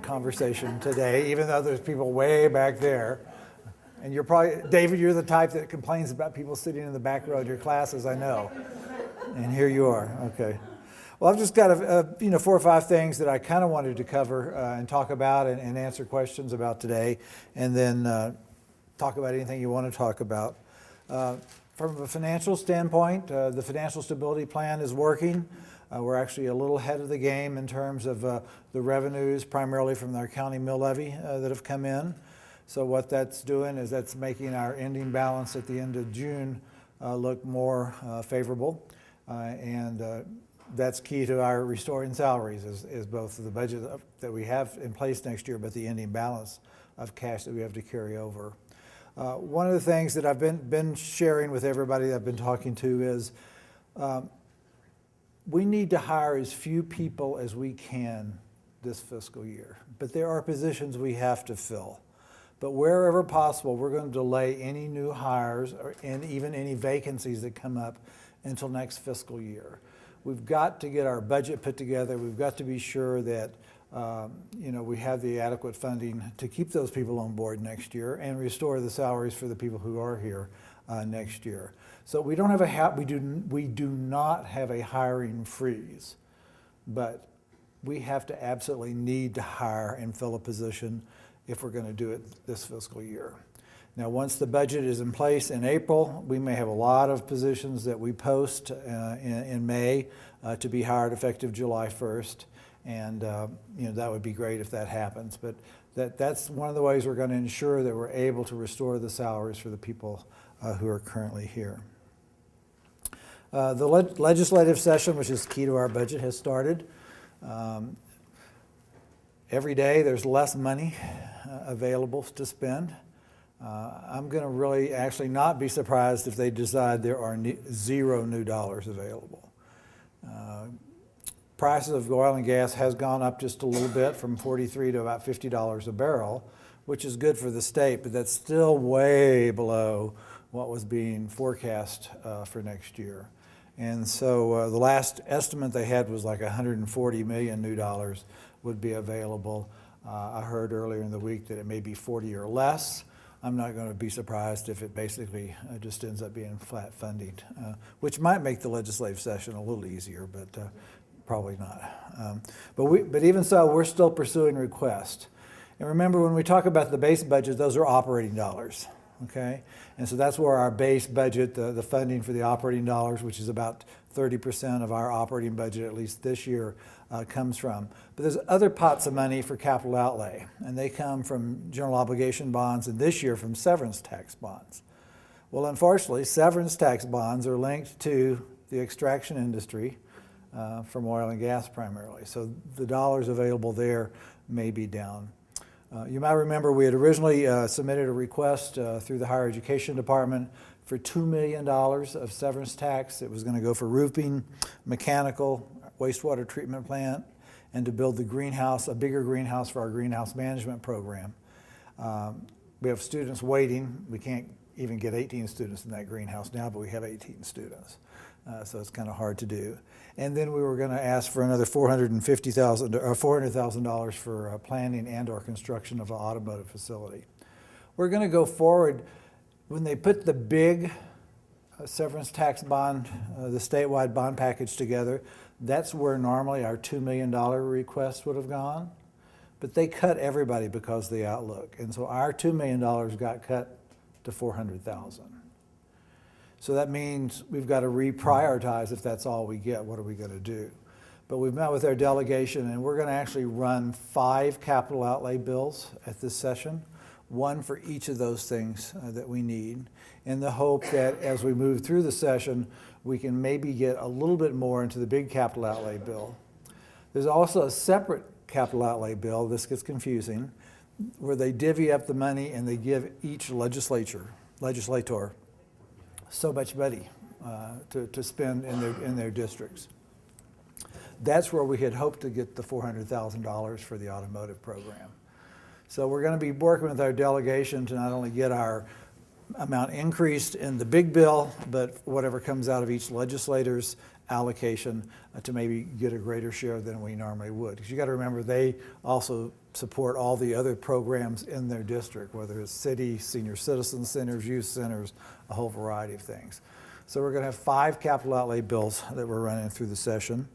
conversation today, even though there's people way back there. And you're probably, David, you're the type that complains about people sitting in the back row of your classes, I know. And here you are, okay. Well, I've just got 4 or 5 things that I kind of wanted to cover and talk about and answer questions about today, and then talk about anything you want to talk about. From a financial standpoint, the financial stability plan is working. We're actually a little ahead of the game in terms of the revenues, primarily from our county mill levy that have come in. So what that's doing is that's making our ending balance at the end of June look more favorable. And that's key to our restoring salaries is both the budget that we have in place next year, but the ending balance of cash that we have to carry over. One of the things that I've been sharing with everybody that I've been talking to is we need to hire as few people as we can this fiscal year, but there are positions we have to fill. But wherever possible, we're going to delay any new hires and even any vacancies that come up until next fiscal year. We've got to get our budget put together. We've got to be sure that we have the adequate funding to keep those people on board next year and restore the salaries for the people who are here next year. So we don't have we do not have a hiring freeze, but we have to absolutely need to hire and fill a position if we're going to do it this fiscal year. Now, once the budget is in place in April, we may have a lot of positions that we post in May to be hired effective July 1st. And that would be great if that happens. But that's one of the ways we're going to ensure that we're able to restore the salaries for the people who are currently here. The legislative session, which is key to our budget, has started. Every day there's less money available to spend. I'm going to really actually not be surprised if they decide there are zero new dollars available. Prices of oil and gas has gone up just a little bit from $43 to about $50 a barrel, which is good for the state, but that's still way below what was being forecast for next year. And so the last estimate they had was like 140 million new dollars would be available. I heard earlier in the week that it may be 40 or less. I'm not going to be surprised if it basically just ends up being flat funding, which might make the legislative session a little easier, but probably not. But even so, we're still pursuing requests. And remember, when we talk about the base budget, those are operating dollars, okay? And so that's where our base budget, the funding for the operating dollars, which is about 30% of our operating budget, at least this year, comes from. But there's other pots of money for capital outlay, and they come from general obligation bonds, and this year from severance tax bonds. Well, unfortunately, severance tax bonds are linked to the extraction industry from oil and gas primarily. So the dollars available there may be down. You might remember we had originally submitted a request through the Higher Education Department for $2 million of severance tax. It was going to go for roofing, mechanical, wastewater treatment plant, and to build the greenhouse, a bigger greenhouse for our greenhouse management program. We have students waiting. We can't even get 18 students in that greenhouse now, but we have 18 students. So it's kind of hard to do. And then we were going to ask for another $400,000 for planning and/or construction of an automotive facility. We're going to go forward when they put the big severance tax bond, the statewide bond package together. That's where normally our $2 million request would have gone, but they cut everybody because of the outlook, and so our $2 million got cut to $400,000. So that means we've got to reprioritize if that's all we get. What are we going to do? But we've met with our delegation, and we're going to actually run 5 capital outlay bills at this session, one for each of those things that we need, in the hope that as we move through the session, we can maybe get a little bit more into the big capital outlay bill. There's also a separate capital outlay bill, this gets confusing, where they divvy up the money and they give each legislator so much money to spend in their districts. That's where we had hoped to get the $400,000 for the automotive program. So we're going to be working with our delegation to not only get our amount increased in the big bill, but whatever comes out of each legislator's allocation to maybe get a greater share than we normally would. Because you got to remember, they also support all the other programs in their district, whether it's city, senior citizen centers, youth centers, a whole variety of things. So we're going to have 5 capital outlay bills that we're running through the session.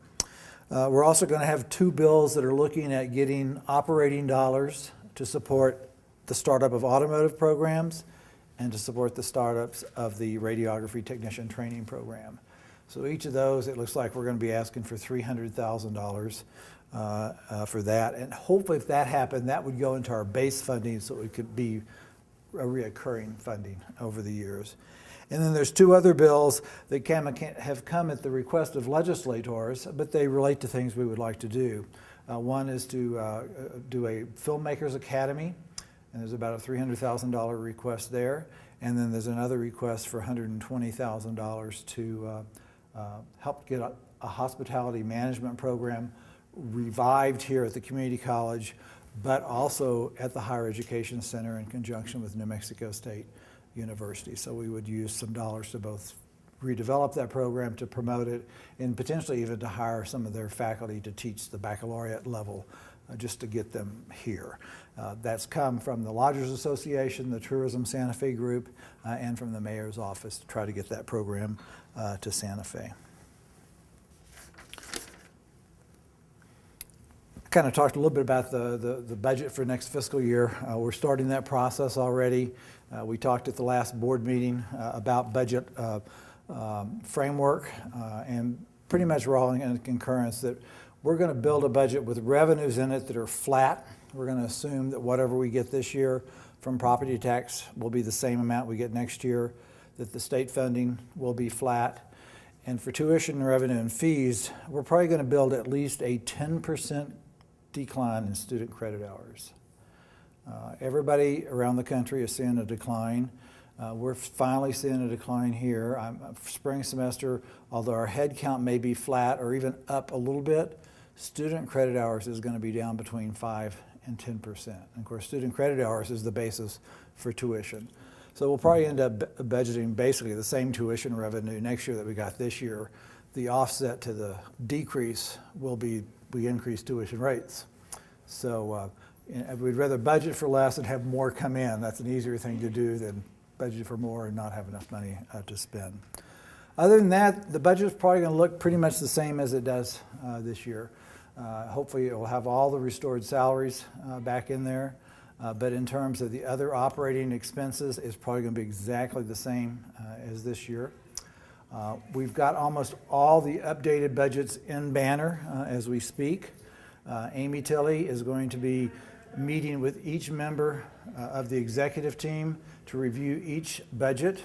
We're also going to have 2 bills that are looking at getting operating dollars to support the startup of automotive programs and to support the startups of the radiography technician training program. So each of those, it looks like we're going to be asking for $300,000 for that. And hopefully if that happened, that would go into our base funding so it could be a reoccurring funding over the years. And then there's 2 other bills that have come at the request of legislators, but they relate to things we would like to do. One is to do a Filmmakers Academy, and there's about a $300,000 request there. And then there's another request for $120,000 to help get a hospitality management program revived here at the community college, but also at the Higher Education Center in conjunction with New Mexico State University. So we would use some dollars to both redevelop that program, to promote it, and potentially even to hire some of their faculty to teach the baccalaureate level, just to get them here. That's come from the Lodgers Association, the Tourism Santa Fe Group, and from the mayor's office to try to get that program to Santa Fe. I kind of talked a little bit about the budget for next fiscal year. We're starting that process already. We talked at the last board meeting about budget framework, and pretty much we're all in concurrence that we're going to build a budget with revenues in it that are flat. We're going to assume that whatever we get this year from property tax will be the same amount we get next year, that the state funding will be flat. And for tuition, revenue, and fees, we're probably going to build at least a 10% decline in student credit hours. Everybody around the country is seeing a decline. We're finally seeing a decline here. Spring semester, although our head count may be flat or even up a little bit, student credit hours is going to be down between 5 and 10%. And of course, student credit hours is the basis for tuition. So we'll probably end up budgeting basically the same tuition revenue next year that we got this year. The offset to the decrease will be we increase tuition rates. So we'd rather budget for less and have more come in. That's an easier thing to do than budget for more and not have enough money to spend. Other than that, the budget is probably going to look pretty much the same as it does this year. Hopefully it will have all the restored salaries back in there. But in terms of the other operating expenses, it's probably going to be exactly the same as this year. We've got almost all the updated budgets in Banner as we speak. Amy Tilley is going to be meeting with each member of the executive team to review each budget.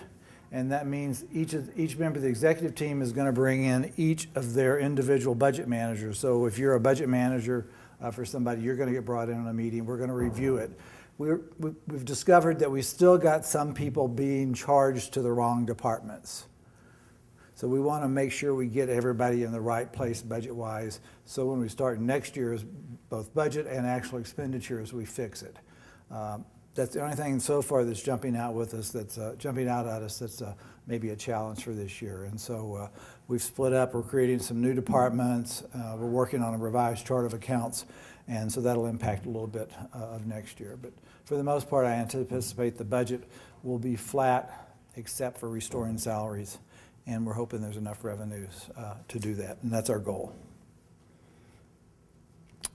And that means each member of the executive team is going to bring in each of their individual budget managers. So if you're a budget manager for somebody, you're going to get brought in on a meeting. We're going to review it. We've discovered that we still got some people being charged to the wrong departments. So we want to make sure we get everybody in the right place budget-wise. So when we start next year's both budget and actual expenditures, we fix it. That's the only thing so far that's jumping out with us, that's jumping out at us, that's maybe a challenge for this year. And so we've split up. We're creating some new departments. We're working on a revised chart of accounts, and so that'll impact a little bit of next year. But for the most part, I anticipate the budget will be flat, except for restoring salaries. And we're hoping there's enough revenues to do that, and that's our goal.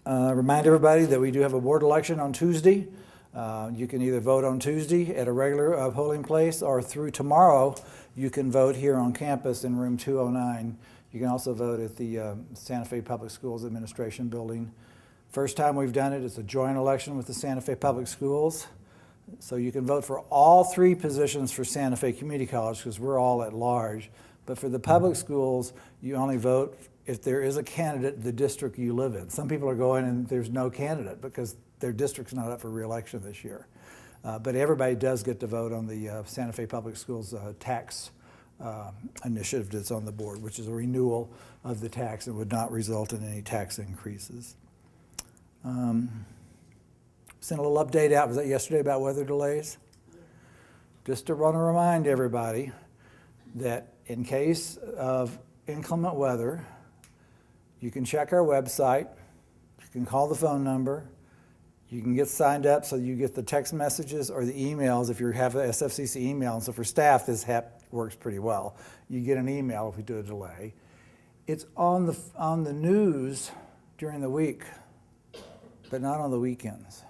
Remind everybody that we do have a board election on Tuesday. You can either vote on Tuesday at a regular polling place, or through tomorrow, you can vote here on campus in room 209. You can also vote at the Santa Fe Public Schools Administration Building. First time we've done it, it's a joint election with the Santa Fe Public Schools. So you can vote for all 3 positions for Santa Fe Community College because we're all at large. But for the public schools, you only vote if there is a candidate in the district you live in. Some people are going and there's no candidate because their district's not up for re-election this year. But everybody does get to vote on the Santa Fe Public Schools tax initiative that's on the board, which is a renewal of the tax and would not result in any tax increases. Sent a little update out, was that yesterday, about weather delays? Just to want to remind everybody that in case of inclement weather, you can check our website, you can call the phone number, You can get signed up so you get the text messages or the emails if you have an SFCC email. And so for staff, this works pretty well. You get an email if we do a delay. It's on the news during the week, but not on the weekends.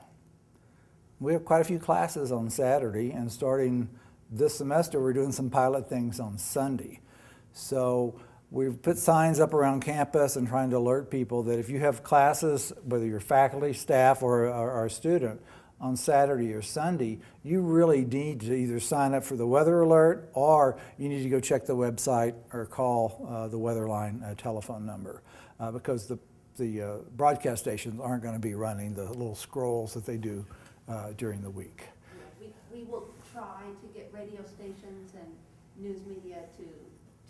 We have quite a few classes on Saturday, and starting this semester, we're doing some pilot things on Sunday. So we've put signs up around campus and trying to alert people that if you have classes, whether you're faculty, staff, or a student, on Saturday or Sunday, you really need to either sign up for the weather alert or you need to go check the website or call the weather line telephone number because the broadcast stations aren't going to be running the little scrolls that they do during the week. Yeah, we will try to get radio stations and news media to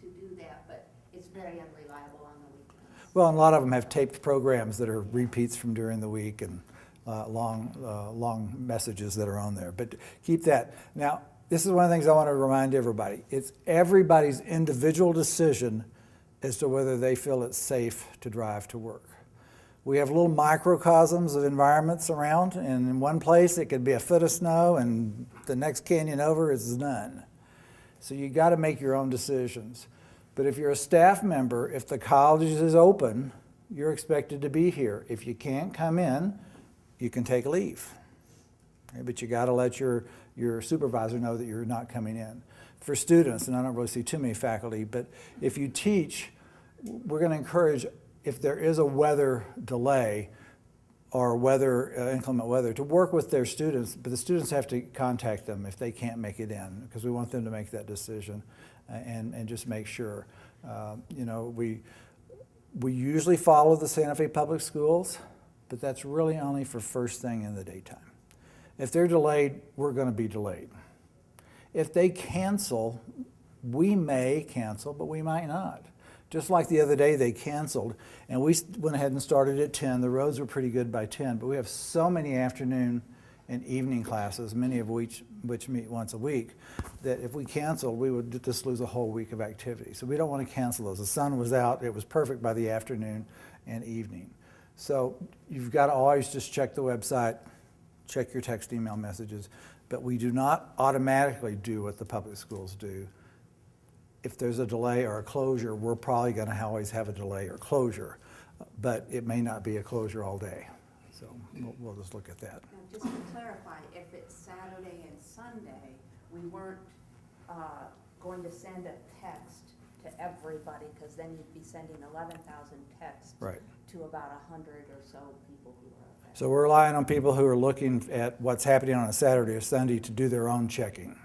do that, but it's very unreliable on the weekends. Well, and a lot of them have taped programs that are repeats from during the week and long messages that are on there. But keep that. Now, this is one of the things I want to remind everybody. It's everybody's individual decision as to whether they feel it's safe to drive to work. We have little microcosms of environments around, and in one place it could be a foot of snow, and the next canyon over is none. So you got to make your own decisions. But if you're a staff member, if the college is open, you're expected to be here. If you can't come in, you can take leave. Okay, but you got to let your supervisor know that you're not coming in. For students, and I don't really see too many faculty, but if you teach, we're going to encourage, if there is a weather delay or inclement weather, to work with their students, but the students have to contact them if they can't make it in, because we want them to make that decision and just make sure. We usually follow the Santa Fe Public Schools, but that's really only for first thing in the daytime. If they're delayed, we're going to be delayed. If they cancel, we may cancel, but we might not. Just like the other day, they canceled, and we went ahead and started at 10. The roads were pretty good by 10, but we have so many afternoon and evening classes, many of which meet once a week, that if we canceled, we would just lose a whole week of activity. So we don't want to cancel those. The sun was out. It was perfect by the afternoon and evening. So you've got to always just check the website, check your text email messages, but we do not automatically do what the public schools do. If there's a delay or a closure, we're probably going to always have a delay or closure, but it may not be a closure all day. So we'll just look at that. Now, just to clarify, if it's Saturday and Sunday, we weren't going to send a text to everybody, because then you'd be sending 11,000 texts Right. to about 100 or so people who are affected. So we're relying on people who are looking at what's happening on a Saturday or Sunday to do their own checking.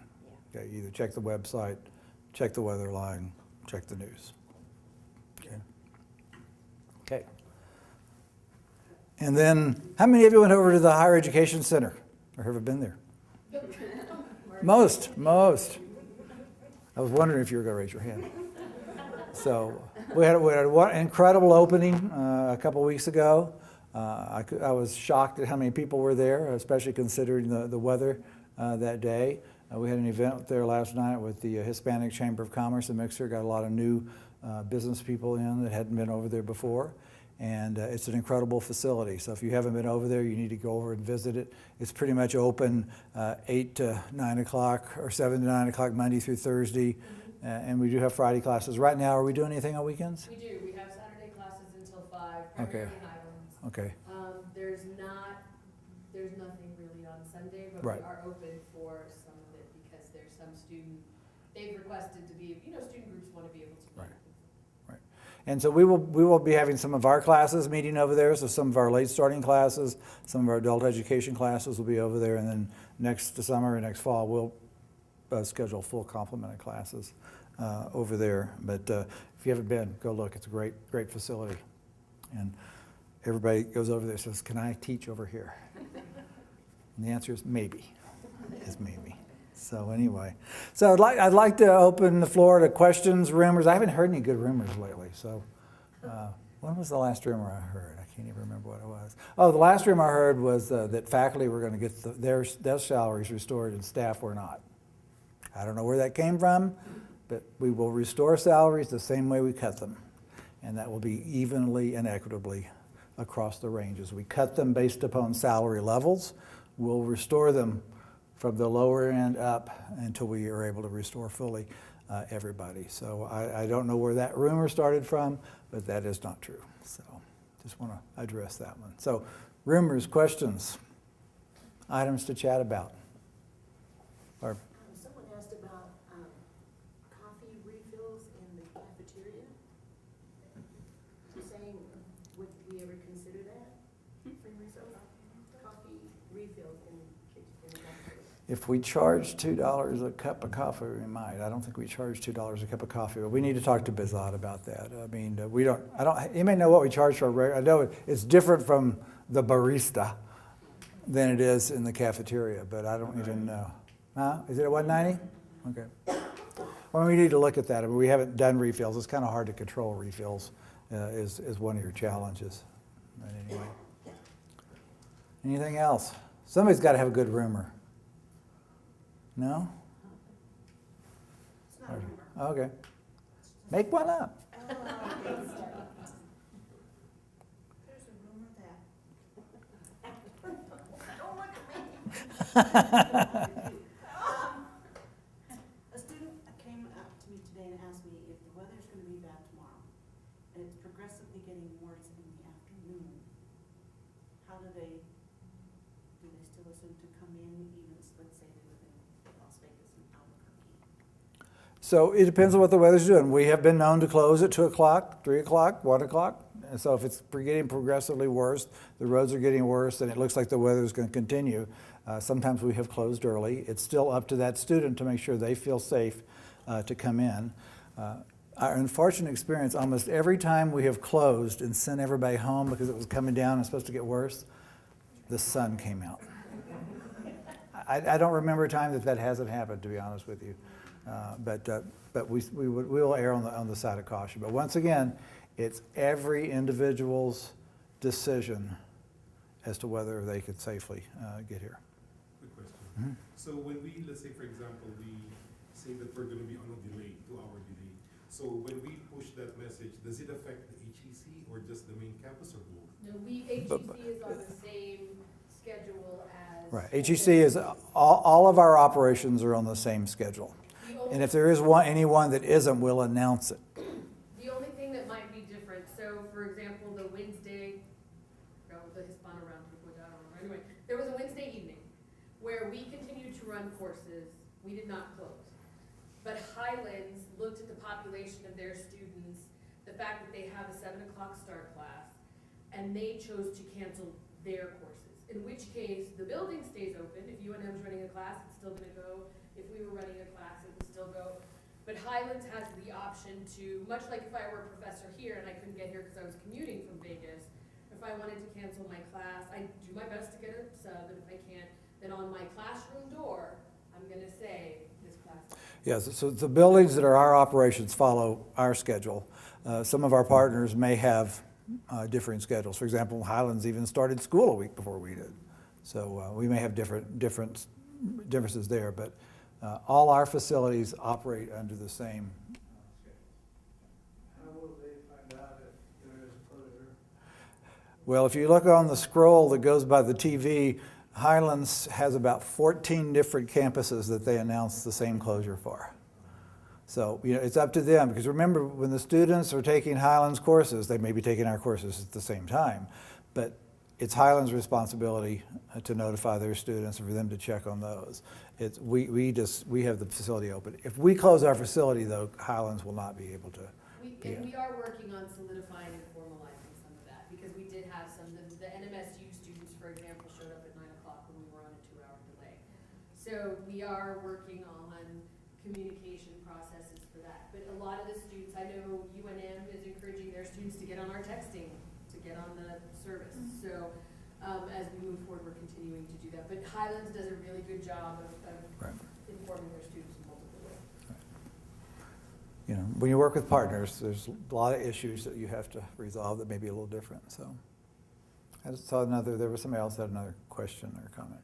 Yeah. Okay, either check the website, check the weather line, check the news. Okay. Okay. And then, how many of you went over to the Higher Education Center or have been there? Most. I was wondering if you were going to raise your hand. So we had one incredible opening a couple weeks ago. I was shocked at how many people were there, especially considering the weather that day. We had an event there last night with the Hispanic Chamber of Commerce in Mixer. Got a lot of new business people in that hadn't been over there before. And it's an incredible facility. So if you haven't been over there, you need to go over and visit it. It's pretty much open 8 to 9 o'clock or 7 to 9 o'clock Monday through Thursday. And we do have Friday classes. Right now, are we doing anything on weekends? We do. We have Saturday classes until 5, primarily Highlands. Okay. There's nothing really on Sunday, but Right. we are open for some of it because there's some they've requested to be, student groups want to be able to meet. Right. Right. And so we will be having some of our classes meeting over there. So some of our late starting classes, some of our adult education classes will be over there. And then next summer and next fall, we'll schedule full complement of classes over there. But if you haven't been, go look. It's a great facility. And everybody goes over there and says, "Can I teach over here?" And the answer is maybe. Is maybe. So anyway, I'd like to open the floor to questions, rumors. I haven't heard any good rumors lately. So when was the last rumor I heard? I can't even remember what it was. Oh, the last rumor I heard was that faculty were going to get their salaries restored and staff were not. I don't know where that came from, but we will restore salaries the same way we cut them. And that will be evenly and equitably across the ranges. We cut them based upon salary levels. We'll restore them from the lower end up until we are able to restore fully everybody. So I don't know where that rumor started from, but that is not true. So just want to address that one. So rumors, questions, items to chat about. Or Someone asked about coffee refills in the cafeteria. You're saying, would we ever consider that? Free refills? Coffee refills in the cafeteria. if we charge $2 a cup of coffee, we might. I don't think we charge $2 a cup of coffee, but we need to talk to Bizot about that. I mean, you may know what we charge for a regular. I know it's different from the barista than it is in the cafeteria, but I don't even know. Huh? Is it at $1.90? Okay. Well, we need to look at that. I mean, we haven't done refills. It's kind of hard to control refills, is one of your challenges. But anyway. Anything else? Somebody's got to have a good rumor. No? It's not a rumor. Okay. Make one up. There's a rumor that. Don't look at me. A student came up to me today and asked me if the weather's gonna be bad tomorrow, and it's progressively getting worse in the afternoon. How do they still assume to come in, even, let's say they live in Las Vegas and Albuquerque? So it depends on what the weather's doing. We have been known to close at 2 o'clock, 3 o'clock, 1 o'clock. And so if it's getting progressively worse, the roads are getting worse, and it looks like the weather's going to continue, sometimes we have closed early. It's still up to that student to make sure they feel safe to come in. Our unfortunate experience, almost every time we have closed and sent everybody home because it was coming down and supposed to get worse, the sun came out. I don't remember a time that hasn't happened, to be honest with you. But we will err on the side of caution. But once again, it's every individual's decision as to whether they could safely get here. Quick question. Mm-hmm. So when we, let's say for example, we say that we're going to be on a delay, 2-hour delay. So when we push that message, does it affect the HEC or just the main campus or both? No, HEC is on the same schedule as. Right. HEC is, all of our operations are on the same schedule. And if there is anyone that isn't, we'll announce it. The only thing that might be different, so for example, the Wednesday, the Hispano roundtable, I don't remember, anyway, there was a Wednesday evening where we continued to run courses, we did not close. But Highlands looked at the population of their students, the fact that they have a 7 o'clock start class, and they chose to cancel their courses. In which case, the building stays open. If UNM's running a class, it's still gonna go. If we were running a class, it would still go. But Highlands has the option to, much like if I were a professor here and I couldn't get here because I was commuting from Vegas, if I wanted to cancel my class, I do my best to get a sub, and if I can't, then on my classroom door, I'm gonna say this class. Yes, so the buildings that are our operations follow our schedule. Some of our partners may have differing schedules. For example, Highlands even started school a week before we did. So we may have differences there, but all our facilities operate under the same. How will they find out if there is closure? Well, if you look on the scroll that goes by the TV, Highlands has about 14 different campuses that they announce the same closure for. So, it's up to them, because remember, when the students are taking Highlands courses, they may be taking our courses at the same time, but it's Highlands' responsibility to notify their students and for them to check on those. We have the facility open. If we close our facility, though, Highlands will not be able to. And we are working on solidifying and formalizing some of that, because we did have the NMSU students, for example, showed up at 9 o'clock when we were on a 2-hour delay. So we are working on communication processes for that. But a lot of the students, I know UNM is encouraging their students to get on our texting, to get on the service. So as we move forward, we're continuing to do that. But Highlands does a really good job of Right. informing their students in multiple ways. When you work with partners, there's a lot of issues that you have to resolve that may be a little different. So I just saw there was somebody else that had another question or comment.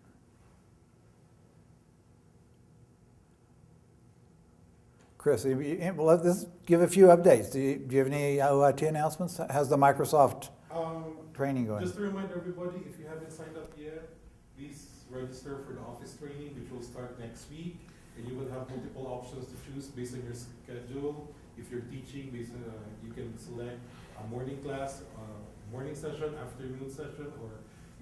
Chris, let's give a few updates. Do you have any OIT announcements? How's the Microsoft training going? Just to remind everybody, if you haven't signed up yet, please register for the office training, which will start next week. And you will have multiple options to choose based on your schedule. If you're teaching, you can select a morning class, morning session, afternoon session, or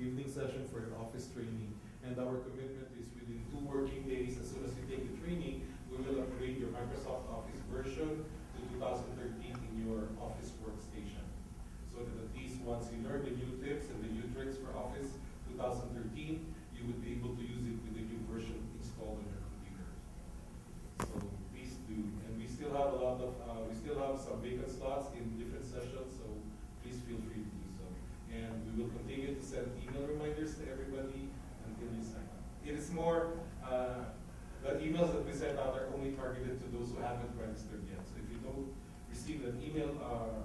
evening session for your office training. And our commitment is within 2 working days, as soon as you take the training, we will upgrade your Microsoft Office version to 2013 in your Office workstation. So that at least once you learn the new tips and the new tricks for Office 2013, you would be able to use it with the new version installed on your computer. So please do. And we still have we still have some vacant slots in different sessions, so please feel free to do so. And we will continue to send email reminders to everybody until you sign up. It is more, the emails that we send out are only targeted to those who haven't registered yet. So if you don't receive an email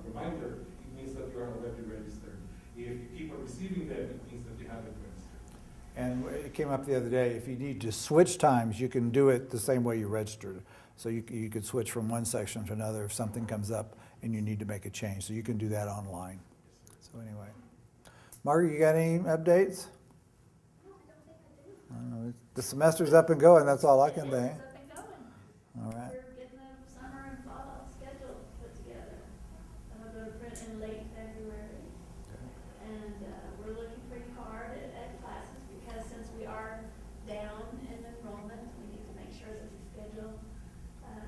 reminder, it means that you are already registered. If you keep on receiving them, it means that you haven't registered. And it came up the other day, if you need to switch times, you can do it the same way you registered. So you could switch from one section to another if something comes up and you need to make a change. So you can do that online. So anyway. Margaret, you got any updates? I don't know. The semester's up and going, that's all I can think. It's up and going. All right. We're getting the summer and fall schedule put together. I'll go to print in late February. And we're looking pretty hard at classes because since we are down in enrollment, we need to make sure that we schedule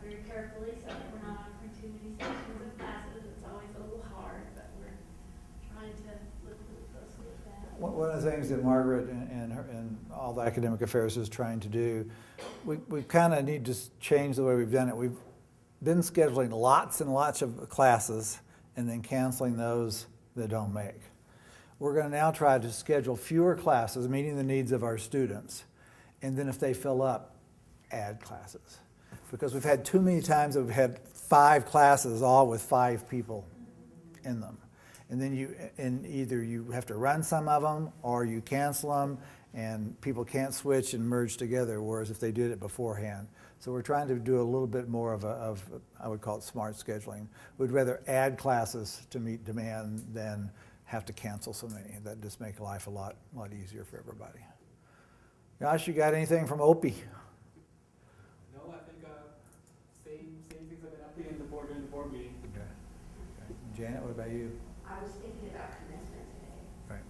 very carefully so that we're not offering too many sections of classes. It's always a little hard, but we're trying to look really closely at that. One of the things that Margaret and all the academic affairs is trying to do, we kind of need to change the way we've done it. We've been scheduling lots and lots of classes and then canceling those that don't make. We're going to now try to schedule fewer classes, meeting the needs of our students, and then if they fill up, add classes. Because we've had too many times that we've had 5 classes, all with 5 people in them. And then either you have to run some of them or you cancel them and people can't switch and merge together, whereas if they did it beforehand. So we're trying to do a little bit more of I would call it smart scheduling. We'd rather add classes to meet demand than have to cancel so many. That just make life a lot easier for everybody. Josh, you got anything from Opie? No, I think same things have been updated in the board during the board meeting. Okay. Janet, what about you? I was thinking about commencement today. Right.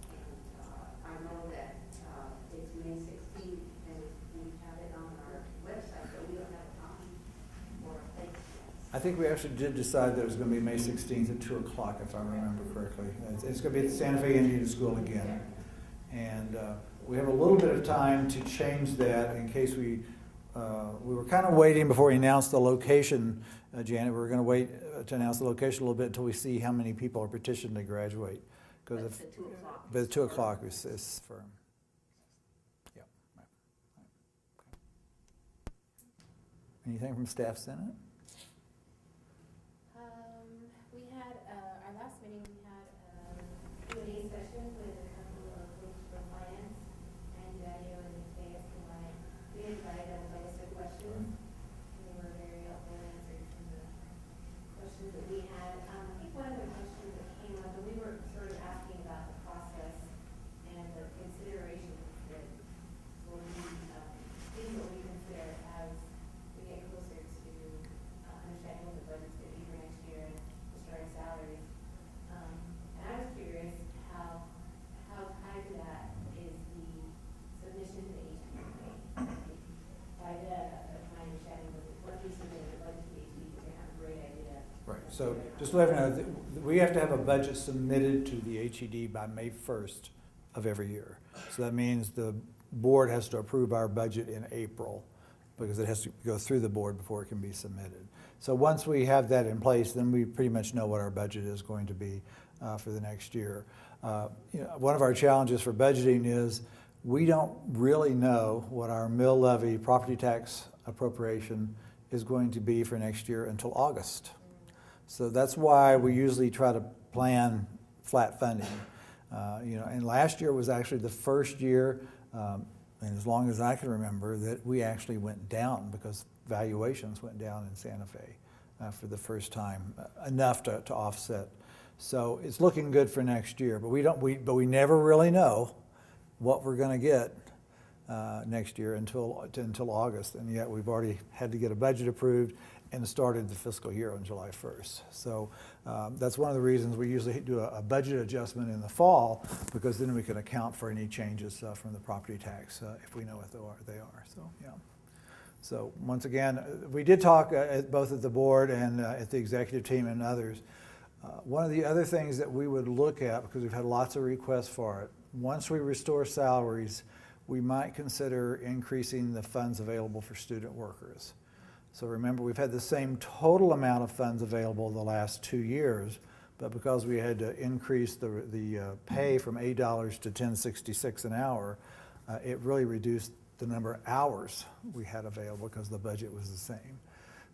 And I know that it's May 16th, and we have it on our website, but we don't have a time or a place yet. I think we actually did decide that it was going to be May 16th at 2 o'clock, if I remember correctly. It's going to be at the Santa Fe Indian School again. And we have a little bit of time to change that in case we were kind of waiting before we announced the location, Janet. We were going to wait to announce the location a little bit until we see how many people are petitioned to graduate. But the 2 o'clock. But the 2 o'clock is firm. Yeah. Right. Okay. Anything from Staff Senate? We had, our last meeting, we had a Q&A session with a couple of folks from finance, and Daniel and Thea from we invited them to ask their questions. They were very helpful in answering some of the questions that we had. I think one of the questions that came up, and we were sort of asking about the process and the considerations that will be, things that we consider as we get closer to understanding what the budget's going to be for next year and the starting salaries. And I was curious how tied to that is the submission to the HDA. Tied to that, my understanding was that once we submit the budget to the HDA, we're going to have a great idea. Right, so just to let you know, we have to have a budget submitted to the HED by May 1st of every year. So that means the board has to approve our budget in April because it has to go through the board before it can be submitted. So once we have that in place, then we pretty much know what our budget is going to be for the next year. One of our challenges for budgeting is we don't really know what our mill levy property tax appropriation is going to be for next year until August. So that's why we usually try to plan flat funding. And last year was actually the first year, and as long as I can remember, that we actually went down because valuations went down in Santa Fe for the first time, enough to offset So it's looking good for next year, but we never really know what we're going to get next year until August, and yet we've already had to get a budget approved and started the fiscal year on July 1st. So that's one of the reasons we usually do a budget adjustment in the fall, because then we can account for any changes from the property tax if we know what they are. So yeah. So once again, we did talk both at the board and at the executive team and others. One of the other things that we would look at, because we've had lots of requests for it, once we restore salaries, we might consider increasing the funds available for student workers. So remember, we've had the same total amount of funds available the last 2 years, but because we had to increase the pay from $8 to $10.66 an hour, it really reduced the number of hours we had available because the budget was the same.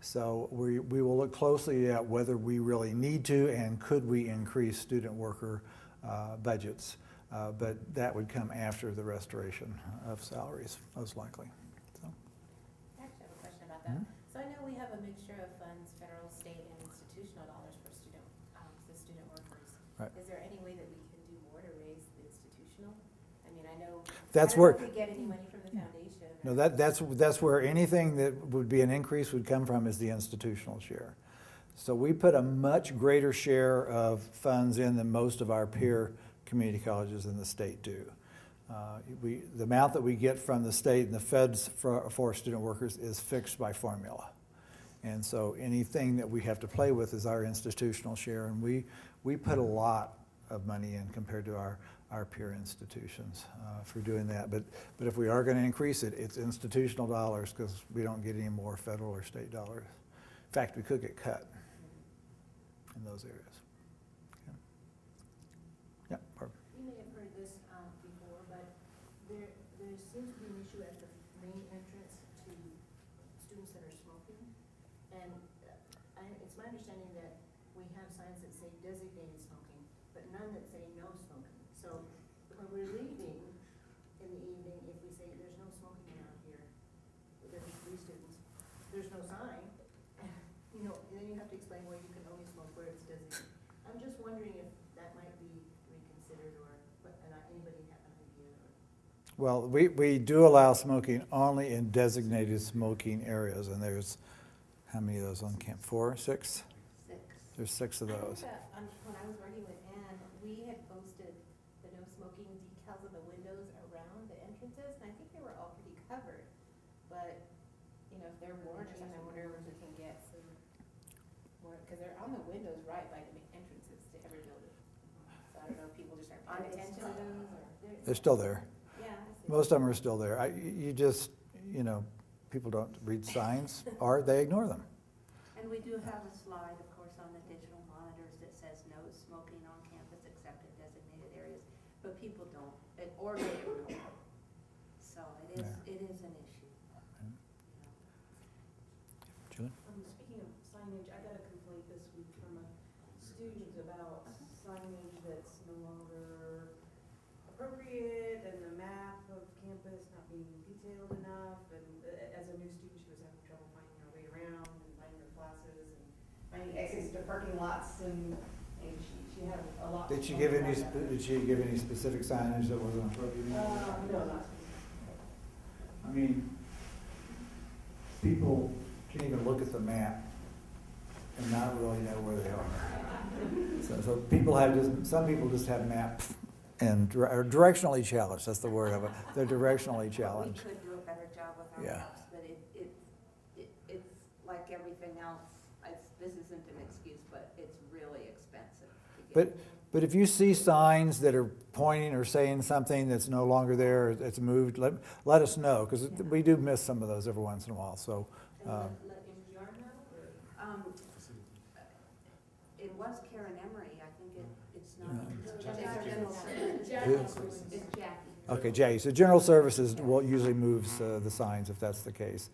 So we will look closely at whether we really need to and could we increase student worker budgets. But that would come after the restoration of salaries, most likely. So. I actually have a question about that. So I know we have a mixture of funds, federal, state, and institutional dollars for the student workers. Right. Is there any way that we can do more to raise the institutional? I mean, I know. That's I don't where. know if we get any money from the foundation. No, that's where anything that would be an increase would come from is the institutional share. So we put a much greater share of funds in than most of our peer community colleges in the state do. The amount that we get from the state and the feds for student workers is fixed by formula. And so anything that we have to play with is our institutional share, and we put a lot of money in compared to our peer institutions for doing that. But if we are going to increase it, it's institutional dollars, because we don't get any more federal or state dollars. In fact, we could get cut in those areas. Yeah, Barb. You may have heard this before, but there seems to be an issue at the main entrance to students that are smoking. And it's my understanding that we have signs that say designated smoking, but none that say no smoking. So when we're leaving in the evening, if we say there's no smoking around here, there's 3 students, there's no sign, you know, and then you have to explain why you can only smoke where it's designated. I'm just wondering if that might be reconsidered, or anybody have an idea? Well, we do allow smoking only in designated smoking areas, and there's, how many of those on camp? 4, 6? 6. There's 6 of I those. think that when I was working with Ann, we had posted the no smoking decals on the windows around the entrances, and I think they were all pretty covered. But, you know, if they're worn or something, I wonder if we can get some more, because they're on the windows right by the entrances to every building. So I don't know if people just aren't paying attention to those, or. They're still there. Yeah. I see. Most of them are still there. You just, you know, people don't read signs, or they ignore them. And we do have a slide, of course, on the digital monitors that says no smoking on campus except in designated areas, but people don't, or they ignore it. So it is an issue. Julie? Speaking of signage, I got a complaint this week from a student about signage that's no longer appropriate, and the map of campus not being detailed enough, and as a new student, she was having trouble finding her way around and finding her classes and finding exits to parking lots, and she had a lot. Did she give any specific signage that wasn't appropriate? No, not. I mean, people can even look at the map and not really know where they are. So people some people just have maps and are directionally challenged. That's the word of it. They're directionally challenged. We could do a better job with our Yeah. maps, but it's like everything else. This isn't an excuse, but it's really expensive to get. But if you see signs that are pointing or saying something that's no longer there, it's moved, let us know, because we do miss some of those every once in a while. So. Let NPR know, or? It was Karen Emery, I think it's not. Who? It's Jackie. Okay, Jay. So General Services usually moves the signs if that's the case.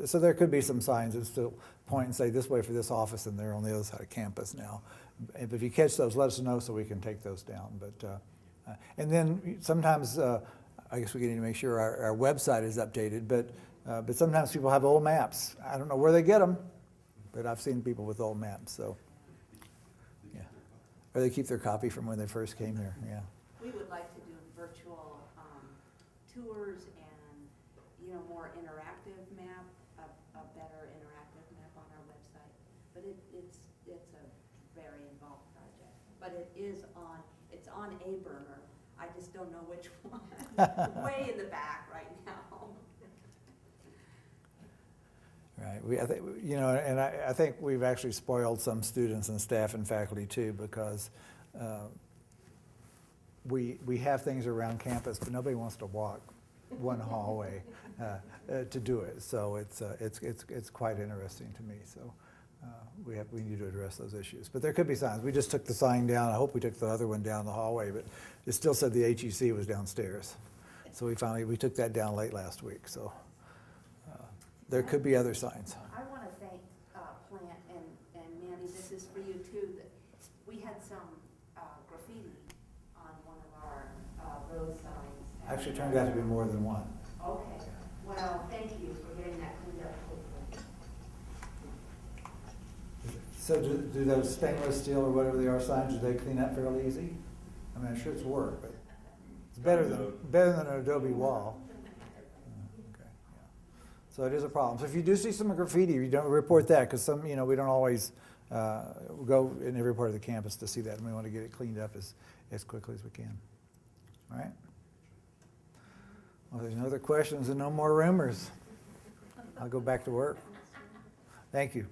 So there could be some signs that still point and say this way for this office, and they're on the other side of campus now. If you catch those, let us know so we can take those down. And then sometimes, I guess we need to make sure our website is updated, but sometimes people have old maps. I don't know where they get them, but I've seen people with old maps, so, yeah. Or they keep their copy from when they first came here, yeah. We would like to do virtual tours and, you know, more interactive map, a better interactive map on our website. But it's a very involved project. But it's on a burner. I just don't know which one. Way in the back right now. Right, I think, you know, and I think we've actually spoiled some students and staff and faculty too, because we have things around campus, but nobody wants to walk one hallway to do it. So it's quite interesting to me. So we need to address those issues. But there could be signs. We just took the sign down. I hope we took the other one down the hallway, but it still said the HEC was downstairs. So we took that down late last week. So there could be other signs. I want to thank Plant and Mandy, this is for you too, that we had some graffiti on one of our road signs. Actually, it turned out to be more than one. Okay, well, thank you for getting that cleaned up quickly. So do those stainless steel or whatever they are signs, do they clean up fairly easy? I mean, I'm sure it's work, but it's better than an adobe wall. Okay, yeah. So it is a problem. So if you do see some graffiti, you don't report that, because we don't always go in every part of the campus to see that, and we want to get it cleaned up as quickly as we can. All right? Well, there's no other questions and no more rumors. I'll go back to work. Thank you.